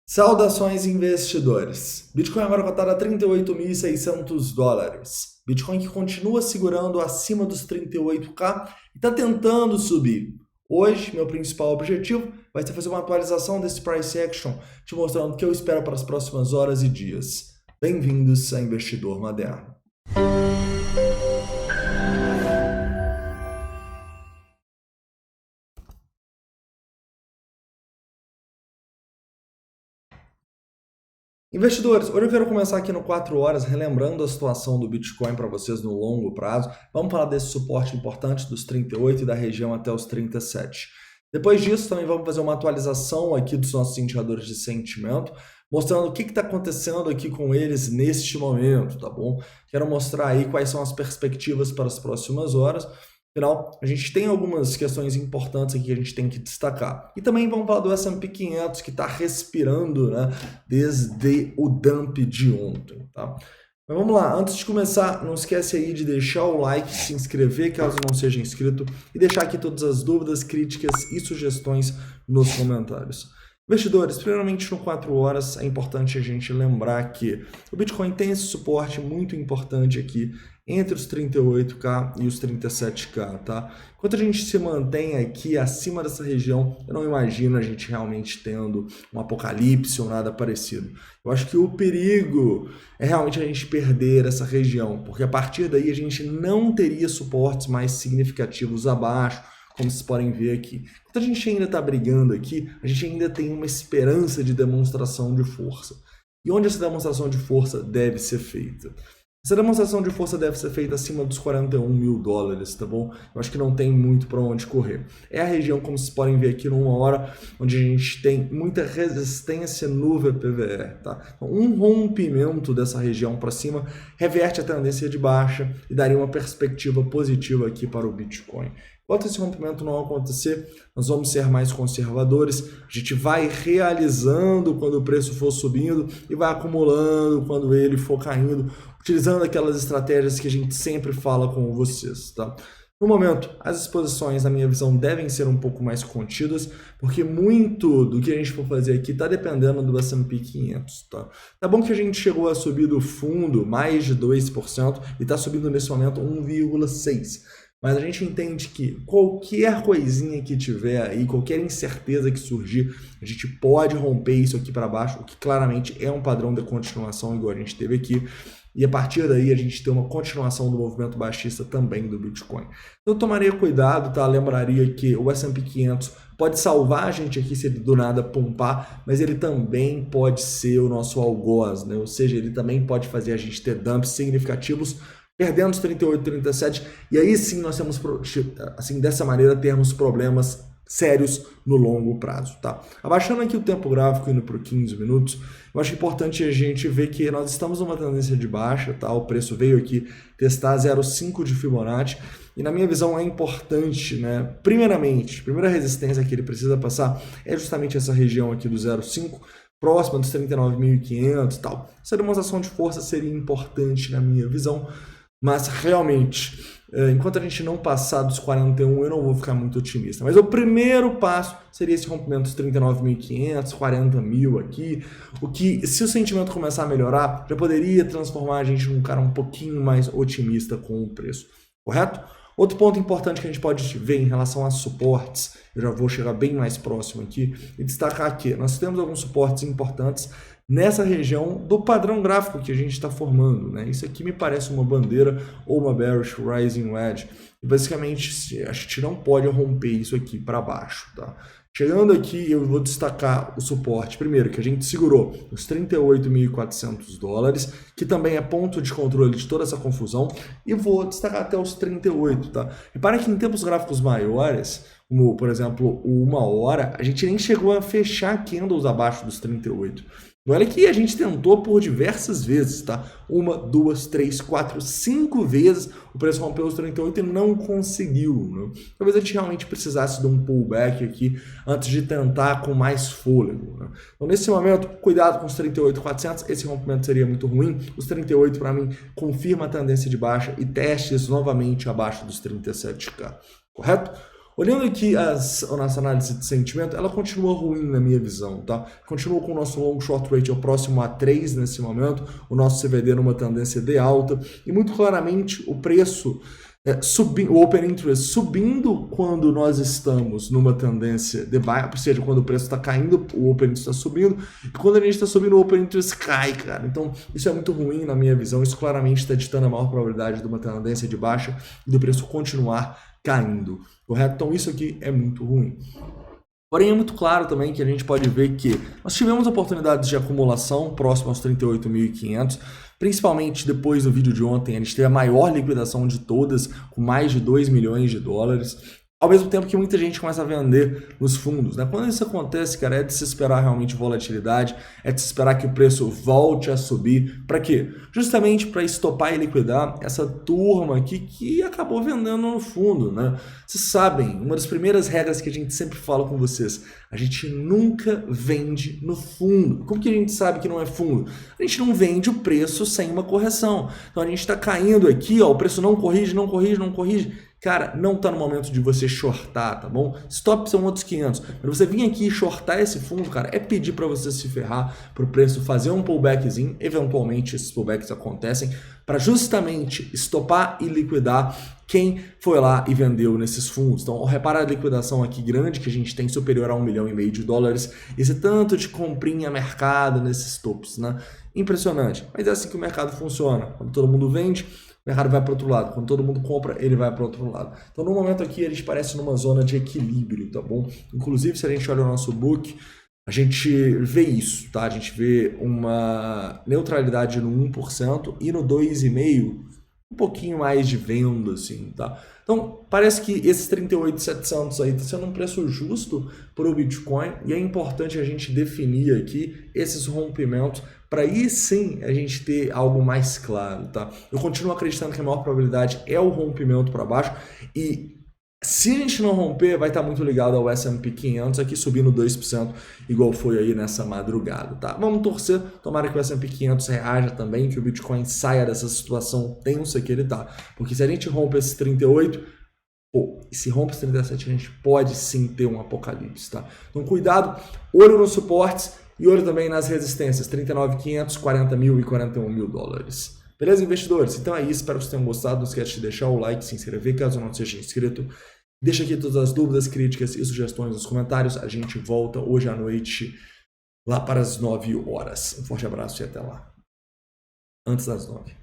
Saudações investidores! Bitcoin agora cotado a $38.600. Bitcoin que continua segurando acima dos 38k e está tentando subir. Hoje, meu principal objetivo vai ser fazer uma atualização desse price action, te mostrando o que eu espero para as próximas horas e dias. Bem-vindos a Investidor Moderno. Investidores, hoje eu quero começar aqui no 4 horas, relembrando a situação do Bitcoin para vocês no longo prazo. Vamos falar desse suporte importante dos 38 e da região até os 37. Depois disso, também vamos fazer uma atualização aqui dos nossos indicadores de sentimento, mostrando o que está acontecendo aqui com eles neste momento, tá bom? Quero mostrar aí quais são as perspectivas para as próximas horas. Afinal, a gente tem algumas questões importantes aqui que a gente tem que destacar. E também vamos falar do S&P 500, que está respirando, né, desde o dump de ontem, tá? Mas vamos lá, antes de começar, não esquece aí de deixar o like, se inscrever caso não seja inscrito e deixar aqui todas as dúvidas, críticas e sugestões nos comentários. Investidores, primeiramente no 4 horas, é importante a gente lembrar que o Bitcoin tem esse suporte muito importante aqui entre os 38k e os 37k, tá? Enquanto a gente se mantém aqui acima dessa região, eu não imagino a gente realmente tendo um apocalipse ou nada parecido. Eu acho que o perigo é realmente a gente perder essa região, porque a partir daí a gente não teria suportes mais significativos abaixo, como vocês podem ver aqui. Enquanto a gente ainda está brigando aqui, a gente ainda tem uma esperança de demonstração de força. E onde essa demonstração de força deve ser feita? Essa demonstração de força deve ser feita acima dos $41 mil, tá bom? Eu acho que não tem muito para onde correr. É a região, como vocês podem ver aqui, numa hora onde a gente tem muita resistência no VPVR, tá? Então, um rompimento dessa região para cima reverte a tendência de baixa e daria uma perspectiva positiva aqui para o Bitcoin. Enquanto esse rompimento não acontecer, nós vamos ser mais conservadores, a gente vai realizando quando o preço for subindo e vai acumulando quando ele for caindo, utilizando aquelas estratégias que a gente sempre fala com vocês, tá? No momento, as exposições, na minha visão, devem ser um pouco mais contidas, porque muito do que a gente for fazer aqui está dependendo do S&P 500, tá? Tá bom que a gente chegou a subir do fundo mais de 2% e está subindo nesse momento 1,6%. Mas a gente entende que qualquer coisinha que tiver aí, qualquer incerteza que surgir, a gente pode romper isso aqui para baixo, o que claramente é um padrão de continuação igual a gente teve aqui. E a partir daí a gente tem uma continuação do movimento baixista também do Bitcoin. Eu tomaria cuidado, tá? Lembraria que o S&P 500 pode salvar a gente aqui se ele do nada pumpar, mas ele também pode ser o nosso algoz, né? Ou seja, ele também pode fazer a gente ter dumps significativos, perdendo os 38, 37, e aí sim nós temos, assim, dessa maneira, termos problemas sérios no longo prazo, tá? Abaixando aqui o tempo gráfico, indo para 15 minutos, eu acho importante a gente ver que nós estamos numa tendência de baixa, tá? O preço veio aqui testar 0,5 de Fibonacci, e na minha visão é importante, né? Primeiramente, a primeira resistência que ele precisa passar é justamente essa região aqui do 0,5, próxima dos 39.500 e tal. Essa demonstração de força seria importante na minha visão, mas realmente, enquanto a gente não passar dos 41, eu não vou ficar muito otimista. Mas o primeiro passo seria esse rompimento dos 39.500, 40 mil aqui, o que, se o sentimento começar a melhorar, já poderia transformar a gente num cara um pouquinho mais otimista com o preço, correto? Outro ponto importante que a gente pode ver em relação a suportes, eu já vou chegar bem mais próximo aqui e destacar que nós temos alguns suportes importantes nessa região do padrão gráfico que a gente está formando, né? Isso aqui me parece uma bandeira ou uma bearish rising wedge. E basicamente a gente não pode romper isso aqui para baixo, tá? Chegando aqui, eu vou destacar o suporte, primeiro, que a gente segurou os $38.400, que também é ponto de controle de toda essa confusão, e vou destacar até os 38, tá? Repara que em tempos gráficos maiores, como, por exemplo, o 1 hora, a gente nem chegou a fechar candles abaixo dos 38. Olha que a gente tentou por diversas vezes, tá? 1, 2, 3, 4, 5 vezes o preço rompeu os 38 e não conseguiu, né? Talvez a gente realmente precisasse de um pullback aqui antes de tentar com mais fôlego, né? Então, nesse momento, cuidado com os 38.400, esse rompimento seria muito ruim. Os 38, para mim, confirma a tendência de baixa e testes novamente abaixo dos 37k, correto? Olhando aqui a nossa análise de sentimento, ela continua ruim na minha visão, tá? Continua com o nosso long short ratio próximo a 3 nesse momento, o nosso CVD numa tendência de alta, e muito claramente o preço subindo, o Open Interest subindo quando nós estamos numa tendência de baixa, ou seja, quando o preço está caindo, o Open Interest está subindo, e quando a gente está subindo, o Open Interest cai, cara. Então, isso é muito ruim na minha visão, isso claramente está ditando a maior probabilidade de uma tendência de baixa e do preço continuar caindo, correto? Então, isso aqui é muito ruim. Porém, é muito claro também que a gente pode ver que nós tivemos oportunidades de acumulação próximo aos 38.500, principalmente depois do vídeo de ontem, a gente teve a maior liquidação de todas, com mais de 2 milhões de dólares, ao mesmo tempo que muita gente começa a vender nos fundos, né? Quando isso acontece, cara, é de se esperar realmente volatilidade, é de se esperar que o preço volte a subir. Para quê? Justamente para estopar e liquidar essa turma aqui que acabou vendendo no fundo, né? Vocês sabem, uma das primeiras regras que a gente sempre fala com vocês, a gente nunca vende no fundo. Como que a gente sabe que não é fundo? A gente não vende o preço sem uma correção. Então a gente está caindo aqui, ó, o preço não corrige, não corrige, não corrige. Cara, não está no momento de você shortar, tá bom? Stop são outros 500. Para você vir aqui e shortar esse fundo, cara, é pedir para você se ferrar, para o preço fazer um pullbackzinho. Eventualmente esses pullbacks acontecem para justamente estopar e liquidar quem foi lá e vendeu nesses fundos. Então, repara a liquidação aqui grande que a gente tem, superior a 1,5 milhão de dólares. Esse tanto de comprinha mercado nesses topos, né? Impressionante. Mas é assim que o mercado funciona. Quando todo mundo vende, o mercado vai para o outro lado. Quando todo mundo compra, ele vai para o outro lado. Então, no momento aqui, a gente parece numa zona de equilíbrio, tá bom? Inclusive, se a gente olha o nosso book, a gente vê isso, tá? A gente vê uma neutralidade no 1% e no 2,5%, um pouquinho mais de venda, assim, tá? Então, parece que esses 38.700 aí está sendo um preço justo para o Bitcoin e é importante a gente definir aqui esses rompimentos para aí sim a gente ter algo mais claro, tá? Eu continuo acreditando que a maior probabilidade é o rompimento para baixo e se a gente não romper, vai estar muito ligado ao S&P 500 aqui subindo 2%, igual foi aí nessa madrugada, tá? Vamos torcer, tomara que o S&P 500 reaja também, que o Bitcoin saia dessa situação tensa que ele tá. Porque se a gente rompe esses 38, e se rompe esses 37, a gente pode sim ter um apocalipse, tá? Então cuidado, olho nos suportes e olho também nas resistências, 39.500, 40 mil e 41 mil dólares. Beleza, investidores? Então é isso, espero que vocês tenham gostado. Não esquece de deixar o like, se inscrever caso não seja inscrito. Deixa aqui todas as dúvidas, críticas e sugestões nos comentários. A gente volta hoje à noite, lá para as 9 horas. Um forte abraço e até lá. Antes das 9.